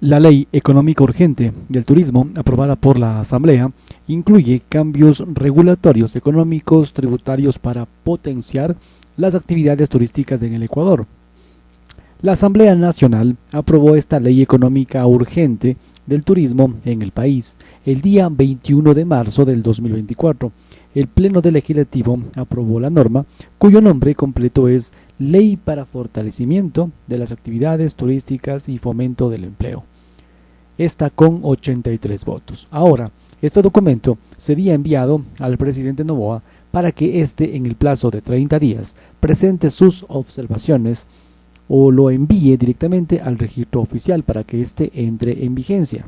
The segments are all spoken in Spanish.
La Ley Económica Urgente del Turismo, aprobada por la Asamblea, incluye cambios regulatorios económicos tributarios para potenciar las actividades turísticas en el Ecuador. La Asamblea Nacional aprobó esta Ley Económica Urgente del Turismo en el país el día 21 de marzo del 2024. El Pleno del Legislativo aprobó la norma, cuyo nombre completo es Ley para Fortalecimiento de las Actividades Turísticas y Fomento del Empleo. Esta con 83 votos. Ahora, este documento sería enviado al presidente Noboa para que éste, en el plazo de 30 días, presente sus observaciones o lo envíe directamente al registro oficial para que éste entre en vigencia.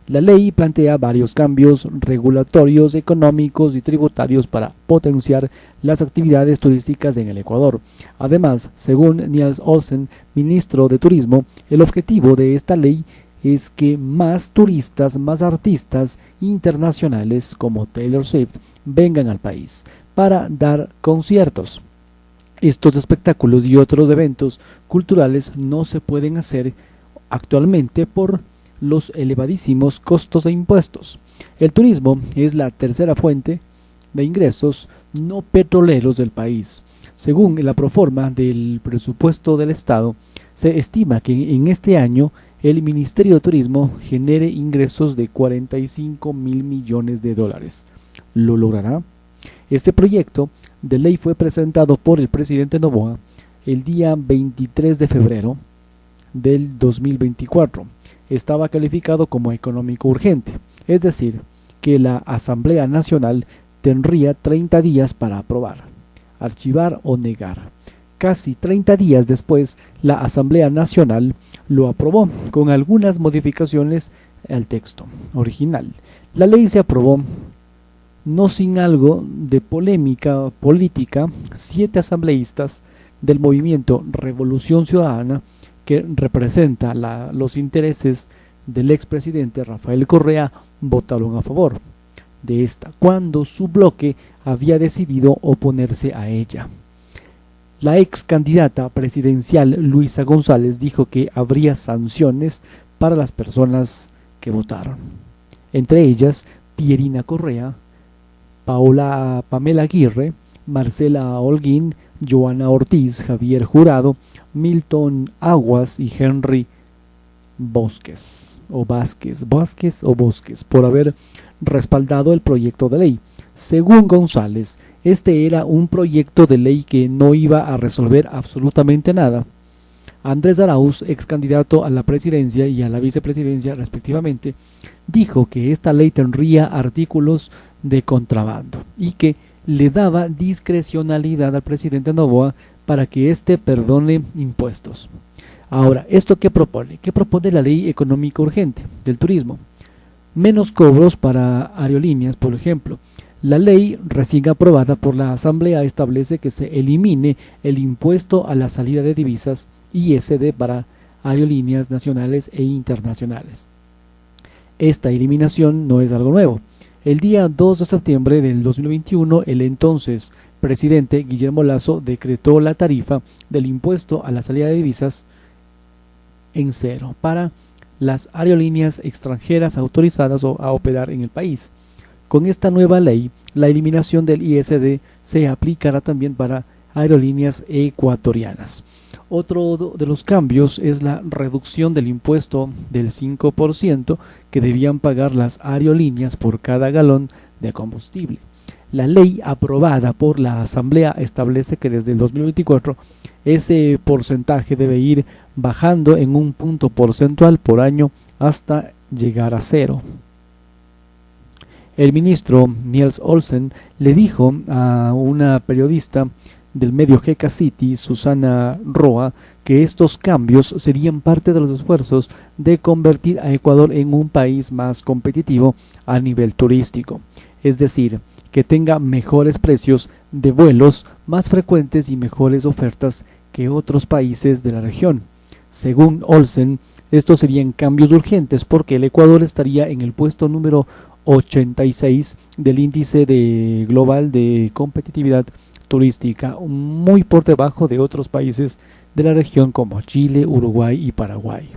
La ley plantea varios cambios regulatorios, económicos y tributarios para potenciar las actividades turísticas en el Ecuador. Además, según Niels Olsen, ministro de Turismo, el objetivo de esta ley es que más turistas, más artistas internacionales como Taylor Swift vengan al país para dar conciertos. Estos espectáculos y otros eventos culturales no se pueden hacer actualmente por los elevadísimos costos e impuestos. El turismo es la tercera fuente de ingresos no petroleros del país. Según la proforma del presupuesto del Estado, se estima que en este año el Ministerio de Turismo genere ingresos de 45.000 millones de dólares. ¿Lo logrará? Este proyecto de ley fue presentado por el presidente Noboa el día 23 de febrero del 2024. Estaba calificado como económico urgente, es decir, que la Asamblea Nacional tendría 30 días para aprobar, archivar o negar. Casi 30 días después, la Asamblea Nacional lo aprobó con algunas modificaciones al texto original. La ley se aprobó no sin algo de polémica política. 7 asambleístas del movimiento Revolución Ciudadana, que representa los intereses del expresidente Rafael Correa, votaron a favor de esta, cuando su bloque había decidido oponerse a ella. La ex candidata presidencial Luisa González dijo que habría sanciones para las personas que votaron, entre ellas Pierina Correa, Pamela Aguirre, Marcela Holguín, Joana Ortiz, Javier Jurado, Milton Aguas y Henry Vázquez, por haber respaldado el proyecto de ley. Según González, este era un proyecto de ley que no iba a resolver absolutamente nada. Andrés Arauz, ex candidato a la presidencia y a la vicepresidencia respectivamente, dijo que esta ley tendría artículos de contrabando y que le daba discrecionalidad al presidente Noboa para que éste perdone impuestos. Ahora, ¿esto qué propone? ¿Qué propone la Ley Económica Urgente del Turismo? Menos cobros para aerolíneas, por ejemplo. La ley recién aprobada por la Asamblea establece que se elimine el impuesto a la salida de divisas ISD para aerolíneas nacionales e internacionales. Esta eliminación no es algo nuevo. El día 2 de septiembre del 2021, el entonces presidente Guillermo Lasso decretó la tarifa del impuesto a la salida de divisas en cero para las aerolíneas extranjeras autorizadas a operar en el país. Con esta nueva ley, la eliminación del ISD se aplicará también para aerolíneas ecuatorianas. Otro de los cambios es la reducción del impuesto del 5% que debían pagar las aerolíneas por cada galón de combustible. La ley aprobada por la Asamblea establece que desde el 2024 ese porcentaje debe ir bajando en un punto porcentual por año hasta llegar a cero. El ministro Niels Olsen le dijo a una periodista del medio GK City, Susana Roa, que estos cambios serían parte de los esfuerzos de convertir a Ecuador en un país más competitivo a nivel turístico, es decir, que tenga mejores precios de vuelos más frecuentes y mejores ofertas que otros países de la región. Según Olsen, estos serían cambios urgentes porque el Ecuador estaría en el puesto número 86 del índice global de competitividad turística, muy por debajo de otros países de la región como Chile, Uruguay y Paraguay.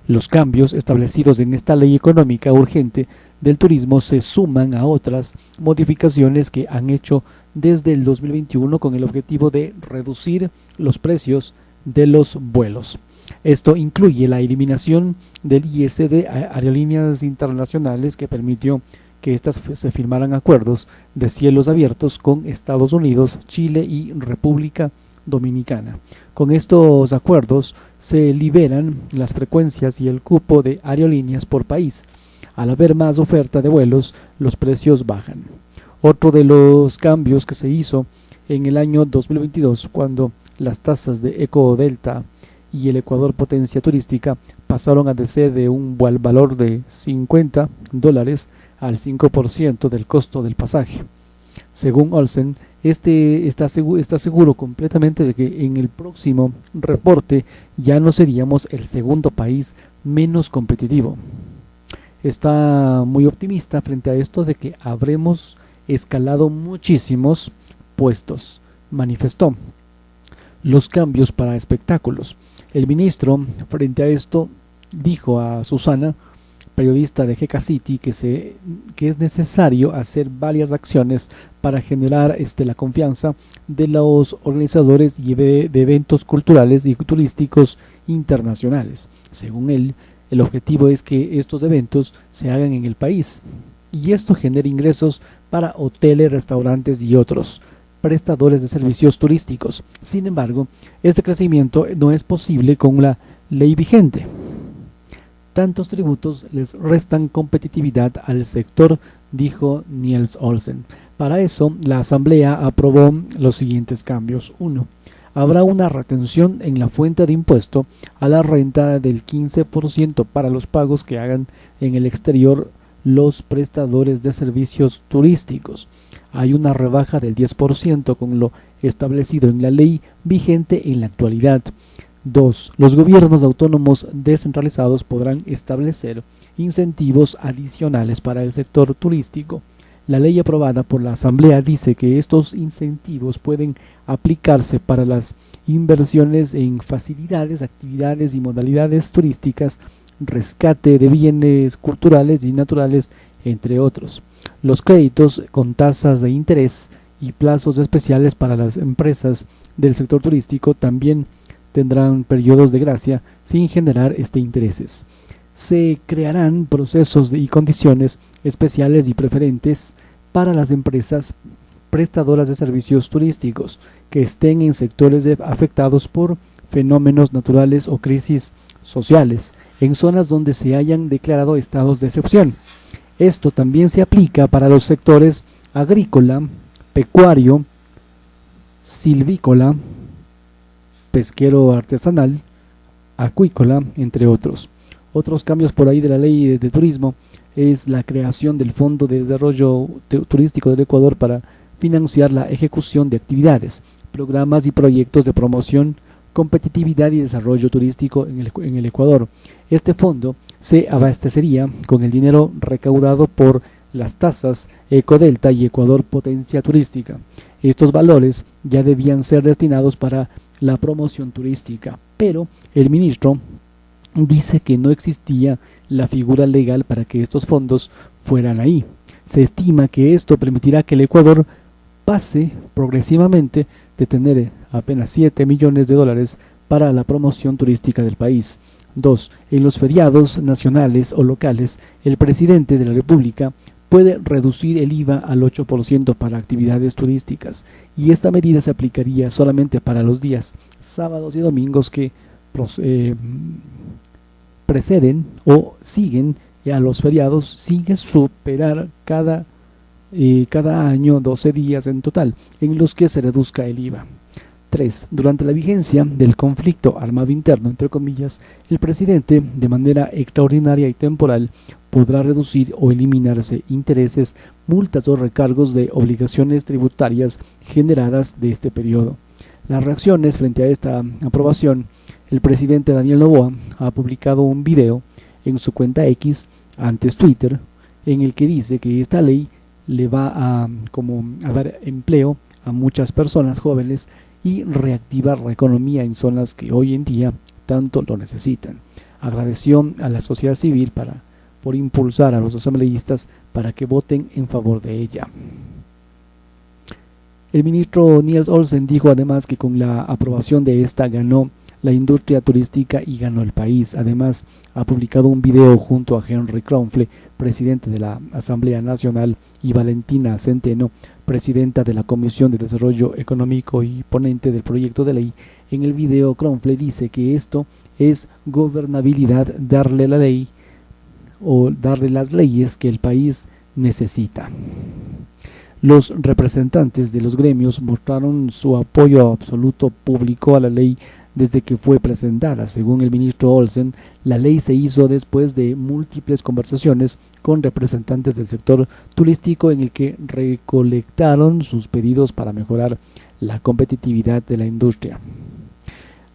Los cambios establecidos en esta ley económica urgente del turismo se suman a otras modificaciones que han hecho desde el 2021 con el objetivo de reducir los precios de los vuelos. Esto incluye la eliminación del IS de aerolíneas internacionales, que permitió que éstas se firmaran acuerdos de cielos abiertos con Estados Unidos, Chile y República Dominicana. Con estos acuerdos se liberan las frecuencias y el cupo de aerolíneas por país. Al haber más oferta de vuelos, los precios bajan. Otro de los cambios que se hizo en el año 2022, cuando las tasas de Ecodelta y el Ecuador Potencia Turística pasaron a ser de un valor de $50 al 5% del costo del pasaje. Según Olsen, está seguro completamente de que en el próximo reporte ya no seríamos el segundo país menos competitivo. Está muy optimista frente a esto de que habremos escalado muchísimos puestos, manifestó. Los cambios para espectáculos. El ministro, frente a esto, dijo a Susana, periodista de GK City, que es necesario hacer varias acciones para generar la confianza de los organizadores de eventos culturales y turísticos internacionales. Según él, el objetivo es que estos eventos se hagan en el país y esto genere ingresos para hoteles, restaurantes y otros prestadores de servicios turísticos. Sin embargo, este crecimiento no es posible con la ley vigente. Tantos tributos les restan competitividad al sector, dijo Niels Olsen. Para eso, la Asamblea aprobó los siguientes cambios. 1. Habrá una retención en la fuente de impuesto a la renta del 15% para los pagos que hagan en el exterior los prestadores de servicios turísticos. Hay una rebaja del 10% con lo establecido en la ley vigente en la actualidad. 2. Los gobiernos autónomos descentralizados podrán establecer incentivos adicionales para el sector turístico. La ley aprobada por la Asamblea dice que estos incentivos pueden aplicarse para las inversiones en facilidades, actividades y modalidades turísticas, rescate de bienes culturales y naturales, entre otros. Los créditos con tasas de interés y plazos especiales para las empresas del sector turístico también tendrán periodos de gracia sin generar intereses. Se crearán procesos y condiciones especiales y preferentes para las empresas prestadoras de servicios turísticos que estén en sectores afectados por fenómenos naturales o crisis sociales, en zonas donde se hayan declarado estados de excepción. Esto también se aplica para los sectores agrícola, pecuario, silvícola, pesquero artesanal, acuícola, entre otros. Otros cambios por ahí de la ley de turismo es la creación del Fondo de Desarrollo Turístico del Ecuador para financiar la ejecución de actividades, programas y proyectos de promoción, competitividad y desarrollo turístico en el Ecuador. Este fondo se abastecería con el dinero recaudado por las tasas Ecodelta y Ecuador Potencia Turística. Estos valores ya debían ser destinados para la promoción turística, pero el ministro dice que no existía la figura legal para que estos fondos fueran ahí. Se estima que esto permitirá que el Ecuador pase progresivamente de tener apenas $7 millones para la promoción turística del país. 2. En los feriados nacionales o locales, el presidente de la República puede reducir el IVA al 8% para actividades turísticas, y esta medida se aplicaría solamente para los días sábados y domingos que preceden o siguen a los feriados, sin superar cada año 12 días en total en los que se reduzca el IVA. 3. Durante la vigencia del conflicto armado interno, entre comillas, el presidente, de manera extraordinaria y temporal, podrá reducir o eliminarse intereses, multas o recargos de obligaciones tributarias generadas de este periodo. Las reacciones frente a esta aprobación: el presidente Daniel Noboa ha publicado un video en su cuenta X, antes Twitter, en el que dice que esta ley le va a dar empleo a muchas personas jóvenes y reactivar la economía en zonas que hoy en día tanto lo necesitan. Agradeció a la sociedad civil por impulsar a los asambleístas para que voten en favor de ella. El ministro Niels Olsen dijo además que con la aprobación de esta ganó la industria turística y ganó el país. Además, ha publicado un video junto a Henry Kronfle, presidente de la Asamblea Nacional, y Valentina Centeno, presidenta de la Comisión de Desarrollo Económico y ponente del proyecto de ley. En el video, Kronfle dice que esto es gobernabilidad, darle la ley o darle las leyes que el país necesita. Los representantes de los gremios mostraron su apoyo absoluto público a la ley desde que fue presentada. Según el ministro Olsen, la ley se hizo después de múltiples conversaciones con representantes del sector turístico en el que recolectaron sus pedidos para mejorar la competitividad de la industria.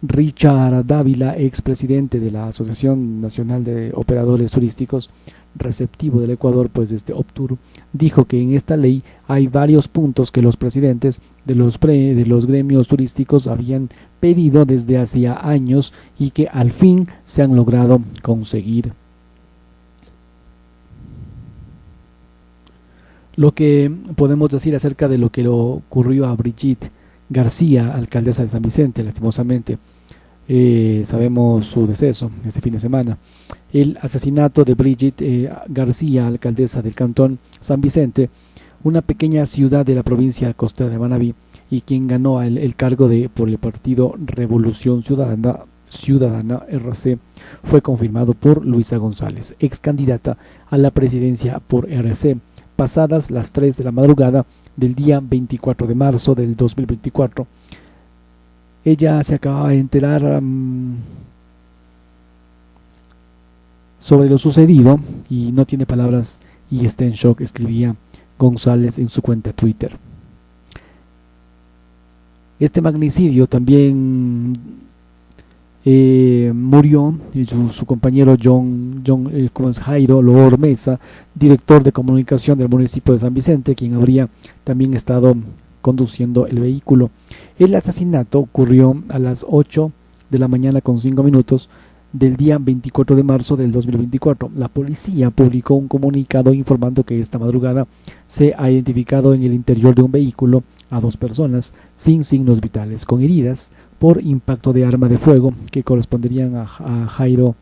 Richard Dávila, expresidente de la Asociación Nacional de Operadores Turísticos, receptivo del Ecuador, pues OPTUR, dijo que en esta ley hay varios puntos que los presidentes de los gremios turísticos habían pedido desde hacía años y que al fin se han logrado conseguir. Lo que podemos decir acerca de lo que le ocurrió a Brigitte García, alcaldesa de San Vicente, lastimosamente. Sabemos su deceso este fin de semana. El asesinato de Brigitte García, alcaldesa del cantón San Vicente, una pequeña ciudad de la provincia costera de Manabí, y quien ganó el cargo por el partido Revolución Ciudadana RC, fue confirmado por Luisa González, ex candidata a la presidencia por RC, pasadas las 3 de la madrugada del día 24 de marzo del 2024. Ella se acaba de enterar sobre lo sucedido y no tiene palabras y está en shock, escribía González en su cuenta Twitter. Este magnicidio también murió su compañero Jairo Loor Mesa, director de comunicación del municipio de San Vicente, quien habría también estado conduciendo el vehículo. El asesinato ocurrió a las 8 de la mañana con 5 minutos del día 24 de marzo del 2024. La policía publicó un comunicado informando que esta madrugada se ha identificado en el interior de un vehículo a 2 personas sin signos vitales, con heridas por impacto de arma de fuego que corresponderían a Jairo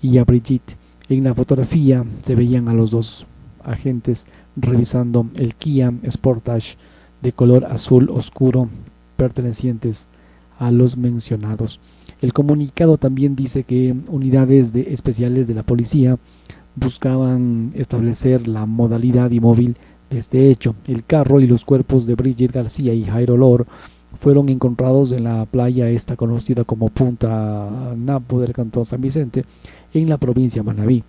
y a Brigitte. En la fotografía se veían a los 2 agentes revisando el Kia Sportage de color azul oscuro pertenecientes a los mencionados. El comunicado también dice que unidades especiales de la policía buscaban establecer la modalidad y móvil de este hecho. El carro y los cuerpos de Brigitte García y Jairo Loor fueron encontrados en la playa esta conocida como Punta Napo del cantón San Vicente, en la provincia de Manabí,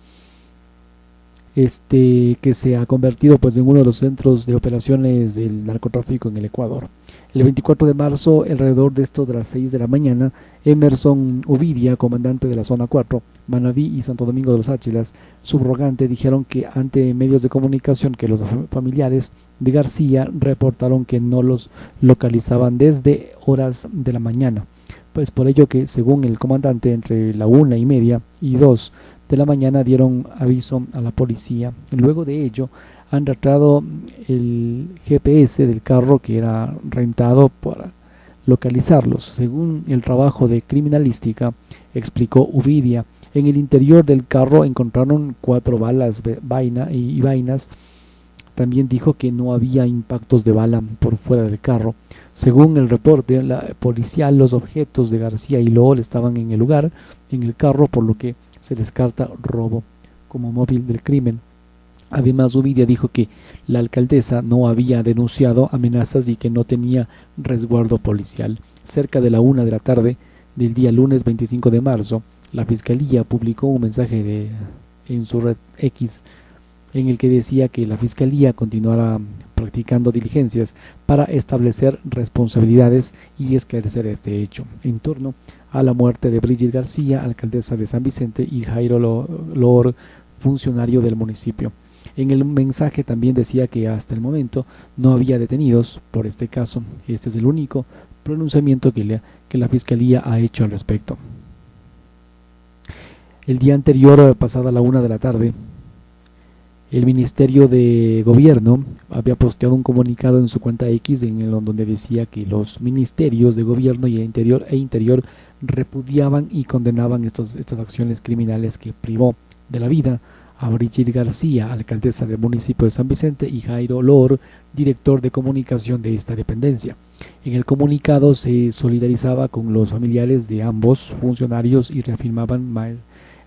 que se ha convertido pues en uno de los centros de operaciones del narcotráfico en el Ecuador. El 24 de marzo, alrededor de las 6 de la mañana, Emerson Uvidia, comandante de la zona 4, Manabí y Santo Domingo de los Áchilas, subrogante, dijeron que ante medios de comunicación que los familiares de García reportaron que no los localizaban desde horas de la mañana, pues por ello que, según el comandante, entre la 1:30 y 2 de la mañana dieron aviso a la policía. Luego de ello han tratado el GPS del carro que era rentado para localizarlos. Según el trabajo de criminalística, explicó Uvidia, en el interior del carro encontraron 4 balas y vainas. También dijo que no había impactos de bala por fuera del carro. Según el reporte policial, los objetos de García y Loor estaban en el lugar, en el carro, por lo que se descarta robo como móvil del crimen. Además, Uvidia dijo que la alcaldesa no había denunciado amenazas y que no tenía resguardo policial. Cerca de la 1 de la tarde del día lunes 25 de marzo, la Fiscalía publicó un mensaje en su red X en el que decía que la Fiscalía continuará practicando diligencias para establecer responsabilidades y esclarecer este hecho en torno a la muerte de Brigitte García, alcaldesa de San Vicente, y Jairo Loor, funcionario del municipio. En el mensaje también decía que hasta el momento no había detenidos por este caso. Este es el único pronunciamiento que la Fiscalía ha hecho al respecto. El día anterior, pasada la 1 de la tarde, el Ministerio de Gobierno había posteado un comunicado en su cuenta X donde decía que los ministerios de Gobierno y Interior repudiaban y condenaban estas acciones criminales que privó de la vida a Brigitte García, alcaldesa del municipio de San Vicente, y Jairo Lor, director de comunicación de esta dependencia. En el comunicado se solidarizaba con los familiares de ambos funcionarios y reafirmaban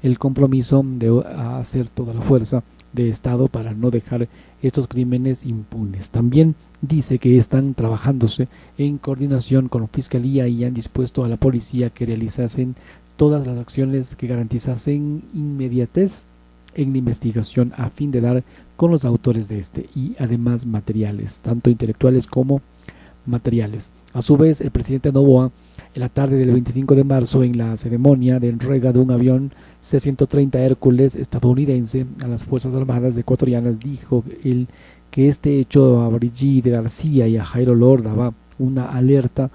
el compromiso de hacer toda la fuerza de Estado para no dejar estos crímenes impunes. También dice que están trabajándose en coordinación con Fiscalía y han dispuesto a la policía que realizasen todas las acciones que garantizasen inmediatez en la investigación a fin de dar con los autores de este y además materiales, tanto intelectuales como materiales. A su vez, el presidente Noboa, en la tarde del 25 de marzo, en la ceremonia de entrega de un avión C-130 Hércules estadounidense a las Fuerzas Armadas ecuatorianas, dijo que este hecho a Brigitte García y a Jairo Lor daba una alerta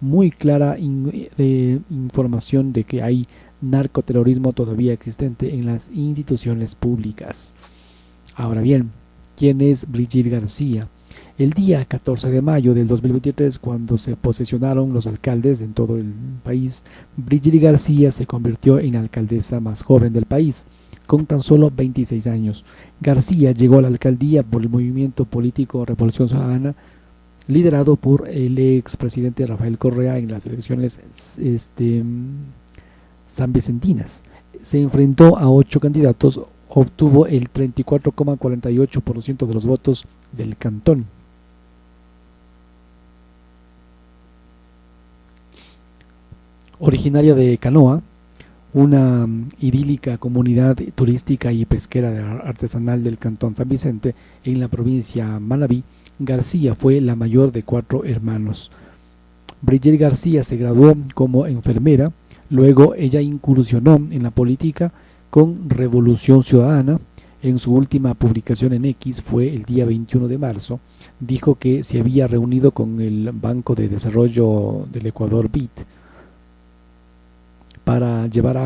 muy clara de información de que hay narcoterrorismo todavía existente en las instituciones públicas. Ahora bien, ¿quién es Brigitte García? El día 14 de mayo del 2023, cuando se posesionaron los alcaldes en todo el país, Brigitte García se convirtió en la alcaldesa más joven del país, con tan solo 26 años. García llegó a la alcaldía por el movimiento político Revolución Ciudadana, liderado por el expresidente Rafael Correa en las elecciones sanvicentinas. Se enfrentó a 8 candidatos, obtuvo el 34,48% de los votos del cantón. Originaria de Canoa, una idílica comunidad turística y pesquera artesanal del cantón San Vicente en la provincia Manabí, García fue la mayor de 4 hermanos. Brigitte García se graduó como enfermera, luego ella incursionó en la política con Revolución Ciudadana. En su última publicación en X, fue el día 21 de marzo, dijo que se había reunido con el Banco de Desarrollo del Ecuador, BID, para llevar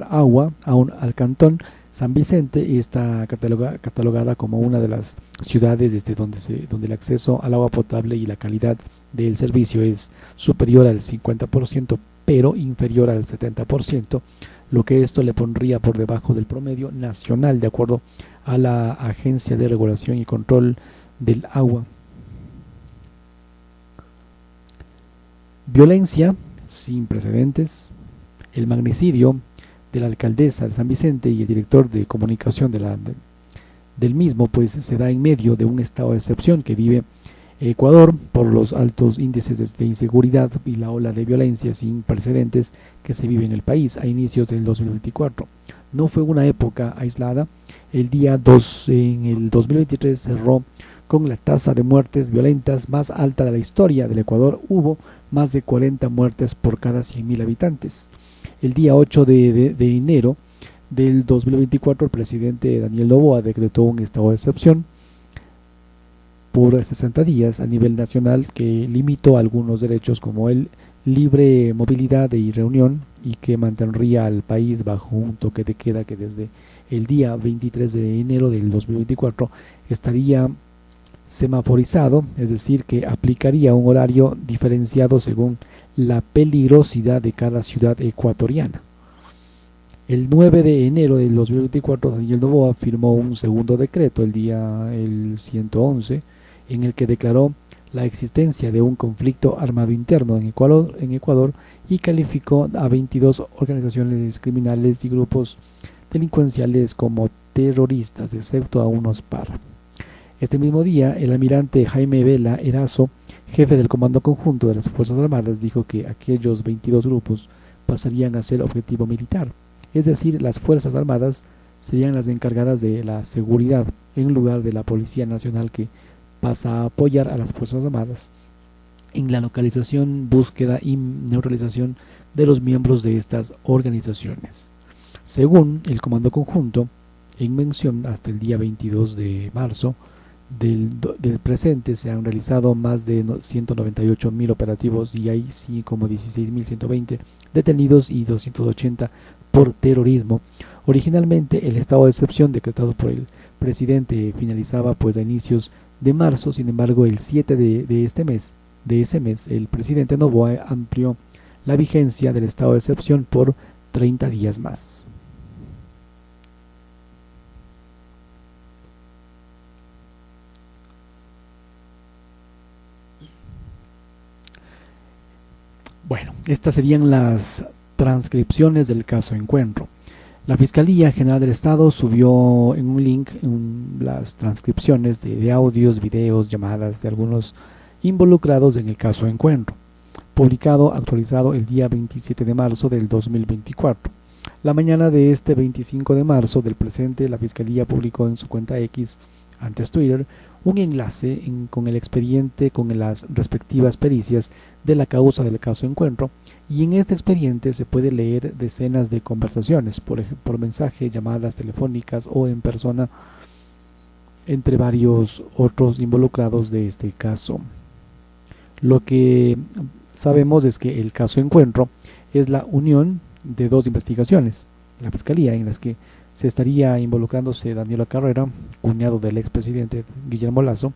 agua al cantón San Vicente. Está catalogada como una de las ciudades donde el acceso al agua potable y la calidad del servicio es superior al 50%, pero inferior al 70%, lo que esto le pondría por debajo del promedio nacional, de acuerdo a la Agencia de Regulación y Control del Agua. Violencia sin precedentes. El magnicidio de la alcaldesa de San Vicente y el director de comunicación del mismo, pues se da en medio de un estado de excepción que vive Ecuador por los altos índices de inseguridad y la ola de violencia sin precedentes que se vive en el país a inicios del 2024. No fue una época aislada. El día 2 en el 2023 cerró con la tasa de muertes violentas más alta de la historia del Ecuador. Hubo más de 40 muertes por cada 100.000 habitantes. El día 8 de enero del 2024, el presidente Daniel Noboa decretó un estado de excepción por 60 días a nivel nacional que limitó algunos derechos como el libre movilidad y reunión, y que mantendría al país bajo un toque de queda que desde el día 23 de enero del 2024 estaría semaforizado, es decir, que aplicaría un horario diferenciado según la peligrosidad de cada ciudad ecuatoriana. El 9 de enero del 2024, Daniel Noboa firmó un segundo decreto, el 111, en el que declaró la existencia de un conflicto armado interno en Ecuador y calificó a 22 organizaciones criminales y grupos delincuenciales como terroristas, excepto a unos par. Este mismo día, el almirante Jaime Vela Erazo, jefe del Comando Conjunto de las Fuerzas Armadas, dijo que aquellos 22 grupos pasarían a ser objetivo militar, es decir, las Fuerzas Armadas serían las encargadas de la seguridad en lugar de la Policía Nacional, que pasa a apoyar a las Fuerzas Armadas en la localización, búsqueda y neutralización de los miembros de estas organizaciones. Según el Comando Conjunto, en mención hasta el día 22 de marzo del presente se han realizado más de 198.000 operativos y hay sí como 16.120 detenidos y 280 por terrorismo. Originalmente el estado de excepción decretado por el presidente finalizaba pues a inicios de marzo. Sin embargo, el 7 de ese mes, el presidente Noboa amplió la vigencia del estado de excepción por 30 días más. Bueno, estas serían las transcripciones del caso Encuentro. La Fiscalía General del Estado subió en un link las transcripciones de audios, videos, llamadas de algunos involucrados en el caso Encuentro, publicado, actualizado el día 27 de marzo del 2024. La mañana de este 25 de marzo del presente, la Fiscalía publicó en su cuenta X, antes Twitter, un enlace con el expediente con las respectivas pericias de la causa del caso Encuentro, y en este expediente se puede leer decenas de conversaciones, por mensaje, llamadas telefónicas o en persona, entre varios otros involucrados de este caso. Lo que sabemos es que el caso Encuentro es la unión de dos investigaciones, la Fiscalía, en las que se estaría involucrándose Danilo Carrera, cuñado del expresidente Guillermo Lasso.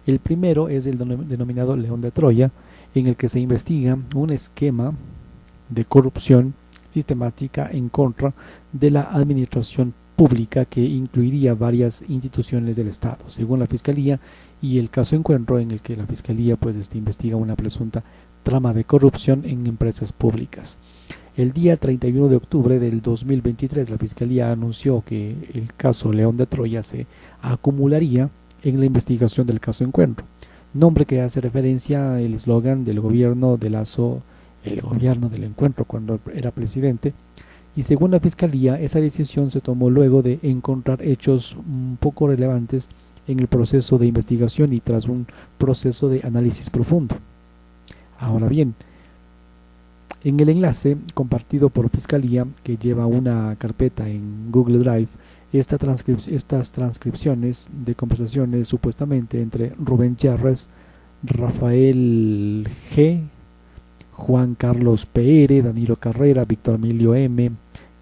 El primero es el denominado León de Troya, en el que se investiga un esquema de corrupción sistemática en contra de la administración pública que incluiría varias instituciones del Estado, según la Fiscalía, y el caso Encuentro, en el que la Fiscalía investiga una presunta trama de corrupción en empresas públicas. El día 31 de octubre del 2023, la Fiscalía anunció que el caso León de Troya se acumularía en la investigación del caso Encuentro, nombre que hace referencia al eslogan del gobierno de Lasso, el gobierno del encuentro, cuando era presidente. Y según la Fiscalía, esa decisión se tomó luego de encontrar hechos un poco relevantes en el proceso de investigación y tras un proceso de análisis profundo. Ahora bien, en el enlace compartido por Fiscalía, que lleva una carpeta en Google Drive, estas transcripciones de conversaciones supuestamente entre Rubén Cherres, Rafael G., Juan Carlos PR, Danilo Carrera, Víctor Emilio M.,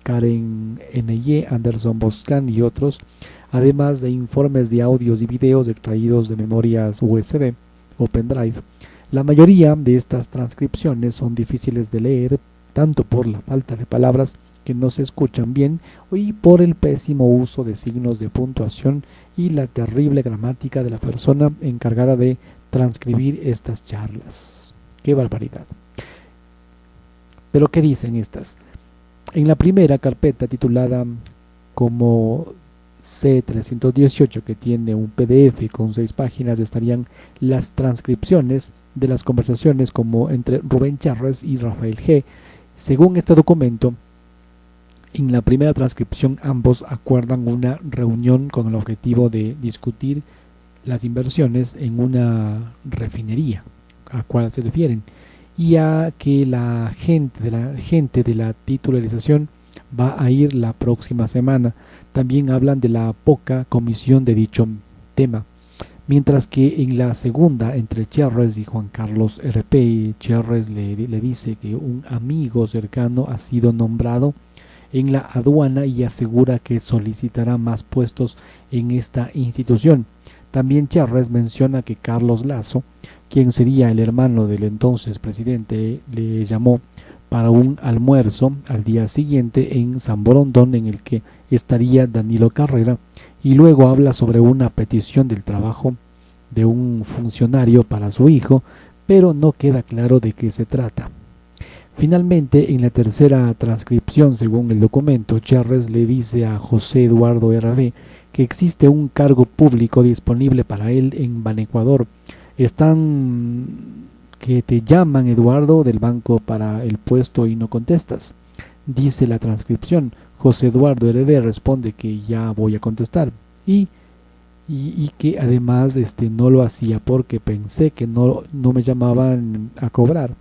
Karen N.Y., Anderson Boscan y otros, además de informes de audios y videos extraídos de memorias USB o pendrive. La mayoría de estas transcripciones son difíciles de leer, tanto por la falta de palabras que no se escuchan bien y por el pésimo uso de signos de puntuación y la terrible gramática de la persona encargada de transcribir estas charlas. ¡Qué barbaridad! Pero ¿qué dicen estas? En la primera carpeta, titulada como C318, que tiene un PDF con 6 páginas, estarían las transcripciones de las conversaciones como entre Rubén Cherres y Rafael G. Según este documento, en la primera transcripción ambos acuerdan una reunión con el objetivo de discutir las inversiones en una refinería, a cuál se refieren, y a que la gente de la titularización va a ir la próxima semana. También hablan de la poca comisión de dicho tema. Mientras que en la segunda, entre Cherres y Juan Carlos RP, Cherres le dice que un amigo cercano ha sido nombrado en la aduana y asegura que solicitará más puestos en esta institución. También Cherres menciona que Carlos Lasso, quien sería el hermano del entonces presidente, le llamó para un almuerzo al día siguiente en San Borondón, en el que estaría Danilo Carrera, y luego habla sobre una petición del trabajo de un funcionario para su hijo, pero no queda claro de qué se trata. Finalmente, en la tercera transcripción, según el documento, Cherres le dice a José Eduardo R.B. que existe un cargo público disponible para él en Banecuador. Que te llaman, Eduardo, del banco para el puesto y no contestas. Dice la transcripción. José Eduardo R.B. responde que ya voy a contestar y que además no lo hacía porque pensé que no me llamaban a cobrar.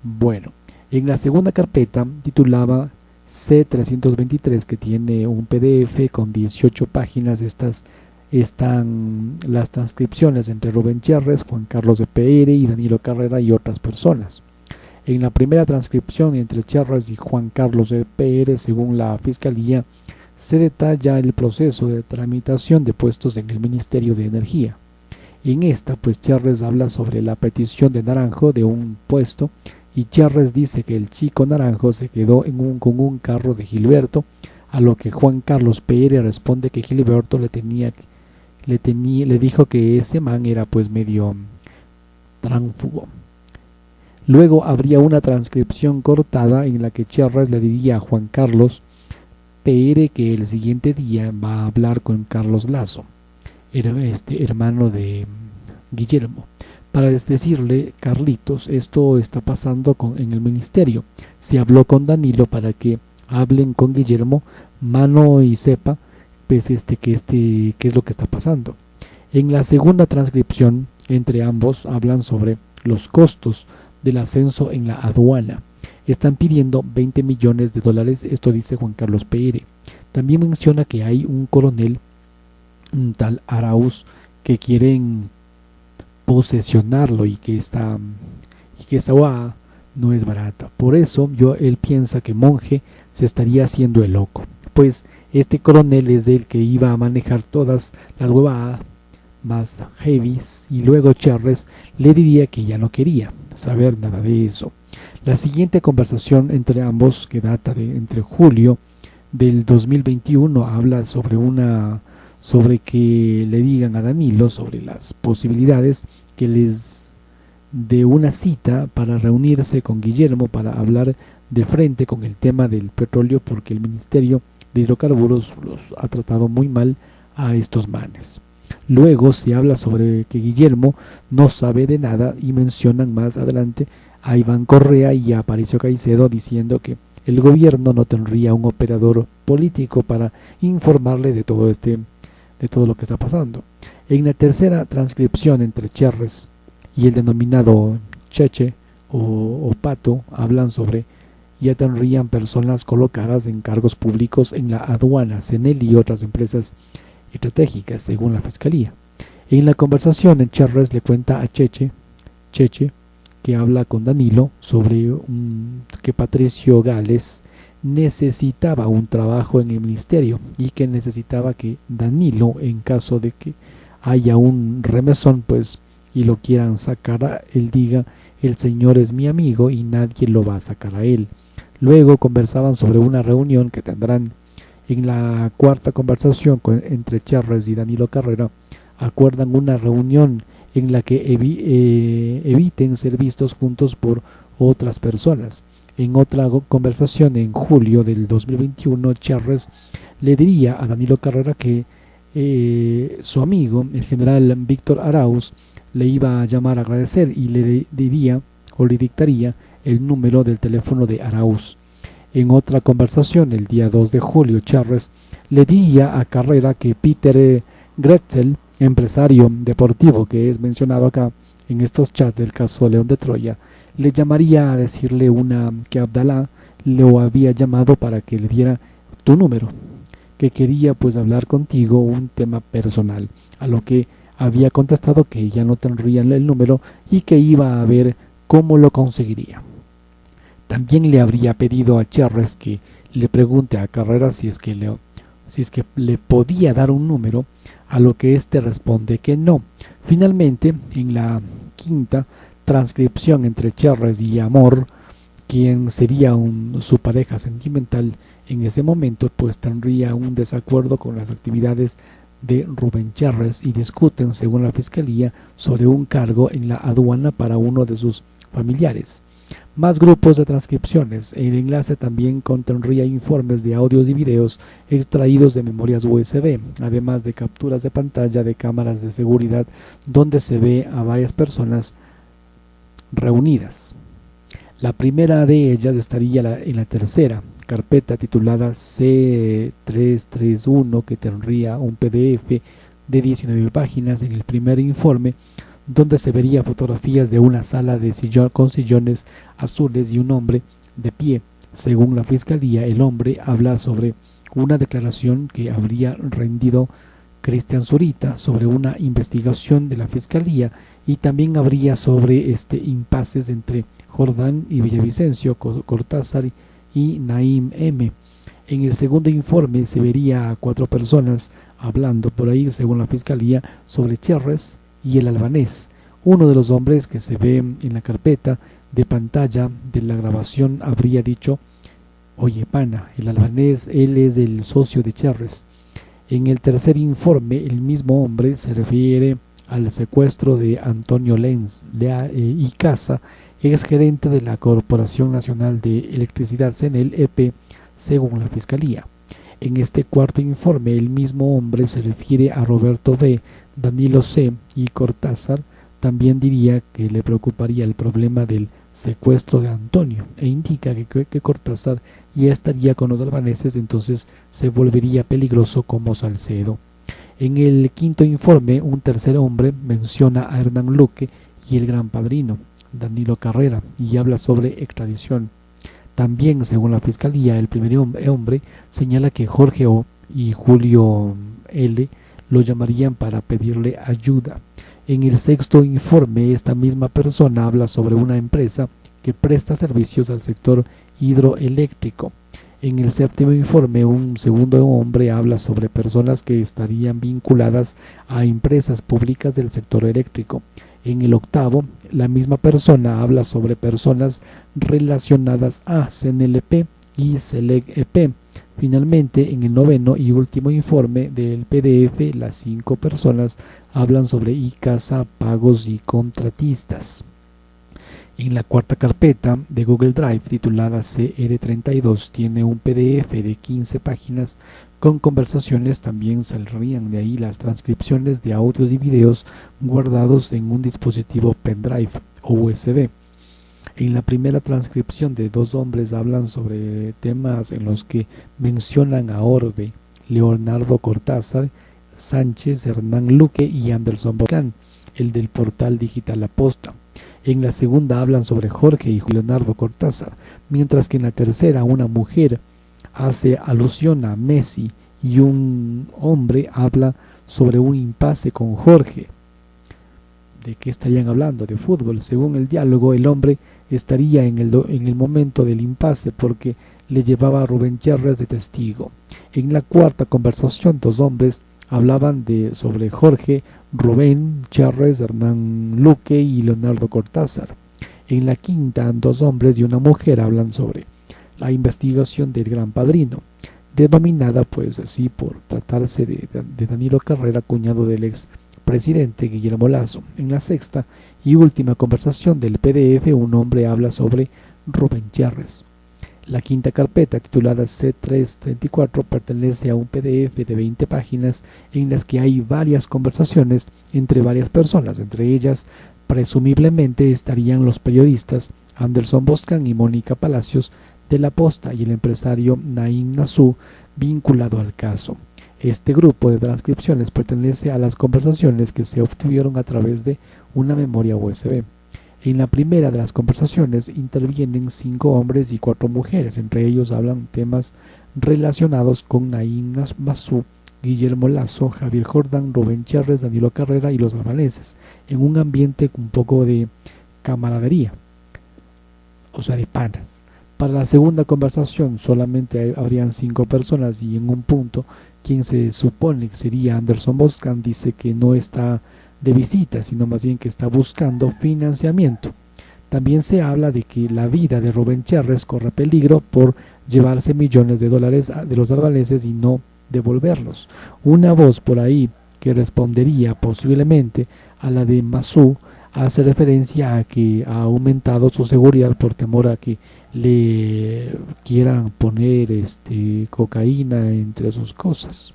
Bueno, en la segunda carpeta, titulada C323, que tiene un PDF con 18 páginas, están las transcripciones entre Rubén Cherres, Juan Carlos de PR y Danilo Carrera y otras personas. En la primera transcripción entre Charras y Juan Carlos PR, según la Fiscalía, se detalla el proceso de tramitación de puestos en el Ministerio de Energía. En esta, pues Charres habla sobre la petición de Naranjo de un puesto, y Charres dice que el chico Naranjo se quedó con un carro de Gilberto, a lo que Juan Carlos PR responde que Gilberto le dijo que ese man era pues medio tránfugo. Luego habría una transcripción cortada en la que Charres le diría a Juan Carlos PR que el siguiente día va a hablar con Carlos Lazo, hermano de Guillermo, para decirle: Carlitos, esto está pasando en el ministerio. Se habló con Danilo para que hablen con Guillermo, mano y sepa pues qué es lo que está pasando. En la segunda transcripción entre ambos hablan sobre los costos del ascenso en la aduana. Están pidiendo 20 millones de dólares, esto dice Juan Carlos PR. También menciona que hay un coronel, un tal Arauz, que quieren posesionarlo y que esta guada no es barata. Por eso él piensa que Monje se estaría haciendo el loco, pues este coronel es el que iba a manejar todas las huevadas más heavies, y luego Charles le diría que ya no quería saber nada de eso. La siguiente conversación entre ambos, que data entre julio del 2021, habla sobre que le digan a Danilo sobre las posibilidades que les dé una cita para reunirse con Guillermo para hablar de frente con el tema del petróleo, porque el Ministerio de Hidrocarburos los ha tratado muy mal a estos manes. Luego se habla sobre que Guillermo no sabe de nada y mencionan más adelante a Iván Correa y a Aparicio Caicedo diciendo que el gobierno no tendría un operador político para informarle de todo lo que está pasando. En la tercera transcripción entre Charres y el denominado Cheche o Pato hablan sobre ya tendrían personas colocadas en cargos públicos en la aduana, CNEL y otras empresas estratégicas, según la Fiscalía. En la conversación, Charres le cuenta a Cheche, que habla con Danilo sobre que Patricio Gales necesitaba un trabajo en el ministerio y que necesitaba que Danilo, en caso de que haya un remesón pues y lo quieran sacar, él diga: el señor es mi amigo y nadie lo va a sacar a él. Luego conversaban sobre una reunión que tendrán. En la cuarta conversación entre Charres y Danilo Carrera, acuerdan una reunión en la que eviten ser vistos juntos por otras personas. En otra conversación en julio del 2021, Charres le diría a Danilo Carrera que su amigo, el general Víctor Arauz, le iba a llamar a agradecer y le diría o le dictaría el número del teléfono de Arauz. En otra conversación, el día 2 de julio, Charres le diría a Carrera que Peter Gretzel, empresario deportivo que es mencionado acá en estos chats del caso León de Troya, le llamaría a decirle que Abdalá lo había llamado para que le diera tu número, que quería pues hablar contigo un tema personal, a lo que había contestado que ya no tendrían el número y que iba a ver cómo lo conseguiría. También le habría pedido a Charres que le pregunte a Carrera si es que le podía dar un número, a lo que éste responde que no. Finalmente, en la quinta transcripción entre Charres y Amor, quien sería su pareja sentimental en ese momento, pues tendría un desacuerdo con las actividades de Rubén Charres y discuten, según la Fiscalía, sobre un cargo en la aduana para uno de sus familiares. Más grupos de transcripciones. El enlace también contendría informes de audios y videos extraídos de memorias USB, además de capturas de pantalla de cámaras de seguridad donde se ve a varias personas reunidas. La primera de ellas estaría en la tercera carpeta titulada C331, que tendría un PDF de 19 páginas en el primer informe, donde se vería fotografías de una sala con sillones azules y un hombre de pie. Según la Fiscalía, el hombre habla sobre una declaración que habría rendido Cristian Zurita sobre una investigación de la Fiscalía, y también habría sobre impases entre Jordán y Villavicencio, Cortázar y Naim M. En el segundo informe se vería a 4 personas hablando por ahí, según la fiscalía, sobre Cherres y el albanés. Uno de los hombres que se ve en la carpeta de pantalla de la grabación habría dicho: oye pana, el albanés, él es el socio de Cherres. En el tercer informe, el mismo hombre se refiere al secuestro de Antonio Lenz y Casa, ex gerente de la Corporación Nacional de Electricidad CENEL EP, según la fiscalía. En este cuarto informe, el mismo hombre se refiere a Roberto B., Danilo C. y Cortázar. También diría que le preocuparía el problema del secuestro de Antonio e indica que Cortázar ya estaría con los albaneses, entonces se volvería peligroso como Salcedo. En el quinto informe, un tercer hombre menciona a Hernán Luque y el gran padrino, Danilo Carrera, y habla sobre extradición. También, según la fiscalía, el primer hombre señala que Jorge O. y Julio L. lo llamarían para pedirle ayuda. En el sexto informe, esta misma persona habla sobre una empresa que presta servicios al sector hidroeléctrico. En el séptimo informe, un segundo hombre habla sobre personas que estarían vinculadas a empresas públicas del sector eléctrico. En el octavo, la misma persona habla sobre personas relacionadas a CNLP y CELEC-EP. Finalmente, en el noveno y último informe del PDF, las 5 personas hablan sobre ICASA, pagos y contratistas. En la cuarta carpeta de Google Drive, titulada CR32, tiene un PDF de 15 páginas con conversaciones. También saldrían de ahí las transcripciones de audios y videos guardados en un dispositivo pendrive o USB. En la primera transcripción, de 2 hombres hablan sobre temas en los que mencionan a Orbe, Leonardo Cortázar, Sánchez, Hernán Luque y Anderson Bocán, el del portal digital La Posta. En la segunda hablan sobre Jorge y Leonardo Cortázar, mientras que en la tercera una mujer hace alusión a Messi y un hombre habla sobre un impasse con Jorge. ¿De qué estarían hablando? De fútbol. Según el diálogo, el hombre estaría en el momento del impasse porque le llevaba a Rubén Cherres de testigo. En la cuarta conversación, 2 hombres hablaban sobre Jorge, Rubén Cherres, Hernán Luque y Leonardo Cortázar. En la quinta, 2 hombres y una mujer hablan sobre la investigación del gran padrino, denominada pues así por tratarse de Danilo Carrera, cuñado del ex presidente Guillermo Lasso. En la sexta y última conversación del PDF, un hombre habla sobre Rubén Cherres. La quinta carpeta, titulada C334, pertenece a un PDF de 20 páginas en las que hay varias conversaciones entre varias personas. Entre ellas, presumiblemente, estarían los periodistas Anderson Boscan y Mónica Palacios de La Posta y el empresario Naim Nassou, vinculado al caso. Este grupo de transcripciones pertenece a las conversaciones que se obtuvieron a través de una memoria USB. En la primera de las conversaciones intervienen 5 hombres y 4 mujeres. Entre ellos hablan temas relacionados con Naim Nassou, Guillermo Lasso, Javier Jordán, Rubén Cherres, Danilo Carrera y los albaneses, en un ambiente un poco de camaradería, o sea, de panas. Para la segunda conversación solamente habrían 5 personas y en un punto quien se supone que sería Anderson Boscan dice que no está de visita, sino más bien que está buscando financiamiento. También se habla de que la vida de Rubén Cherres corre peligro por llevarse millones de dólares de los albaneses y no devolverlos. Una voz por ahí que respondería posiblemente a la de Nassou hace referencia a que ha aumentado su seguridad por temor a que le quieran poner cocaína entre sus cosas.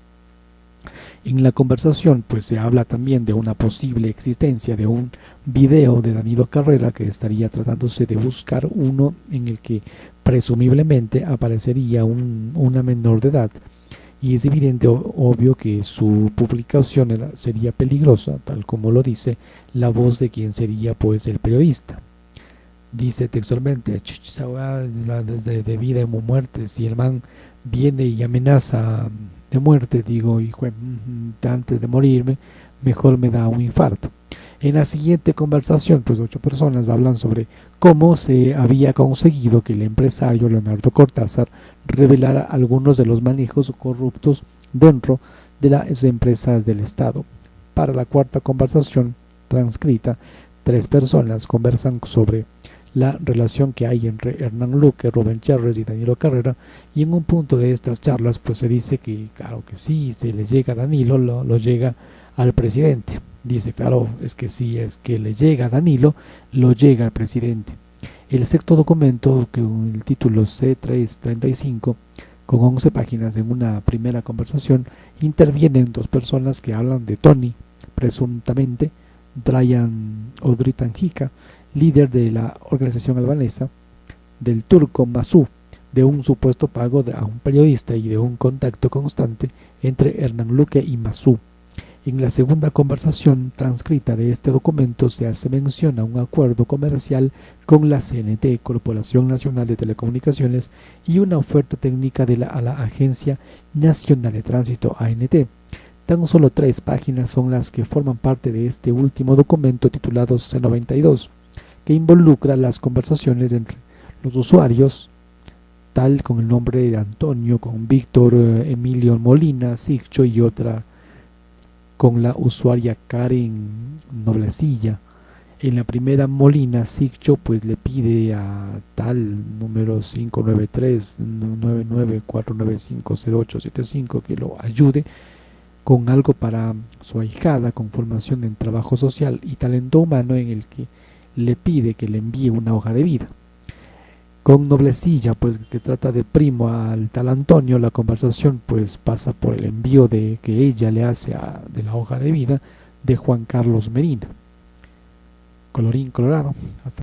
En la conversación pues se habla también de una posible existencia de un video de Danilo Carrera, que estaría tratándose de buscar uno en el que presumiblemente aparecería una menor de edad, y es evidente, obvio, que su publicación sería peligrosa, tal como lo dice la voz de quien sería pues el periodista. Dice textualmente: desde de vida y muerte, si el man viene y amenaza de muerte, digo, hijo, antes de morirme, mejor me da un infarto. En la siguiente conversación, pues 8 personas hablan sobre cómo se había conseguido que el empresario Leonardo Cortázar revelara algunos de los manejos corruptos dentro de las empresas del Estado. Para la cuarta conversación transcrita, 3 personas conversan sobre la relación que hay entre Hernán Luque, Rubén Cherres y Danilo Carrera, y en un punto de estas charlas pues se dice que claro que sí, se le llega a Danilo, lo llega al presidente. Dice, claro, es que si es que le llega a Danilo, lo llega al presidente. El sexto documento, que el título C335, con 11 páginas en una primera conversación, intervienen 2 personas que hablan de Tony, presuntamente Drayan Odritanjica, líder de la organización albanesa, del turco Masú, de un supuesto pago a un periodista y de un contacto constante entre Hernán Luque y Masú. En la segunda conversación transcrita de este documento se hace mención a un acuerdo comercial con la CNT, Corporación Nacional de Telecomunicaciones, y una oferta técnica a la Agencia Nacional de Tránsito, ANT. Tan solo 3 páginas son las que forman parte de este último documento titulado C92, que involucra las conversaciones entre los usuarios, tal con el nombre de Antonio, con Víctor Emilio Molina, Siccho, y otra con la usuaria Karen Noblecilla. En la primera, Molina Siccho pues le pide a tal número 593-9949950875 que lo ayude con algo para su ahijada con formación en trabajo social y talento humano, en el que le pide que le envíe una hoja de vida. Con Noblecilla, pues que trata de primo al tal Antonio, la conversación pues pasa por el envío de que ella le hace de la hoja de vida de Juan Carlos Medina. Colorín colorado. Hasta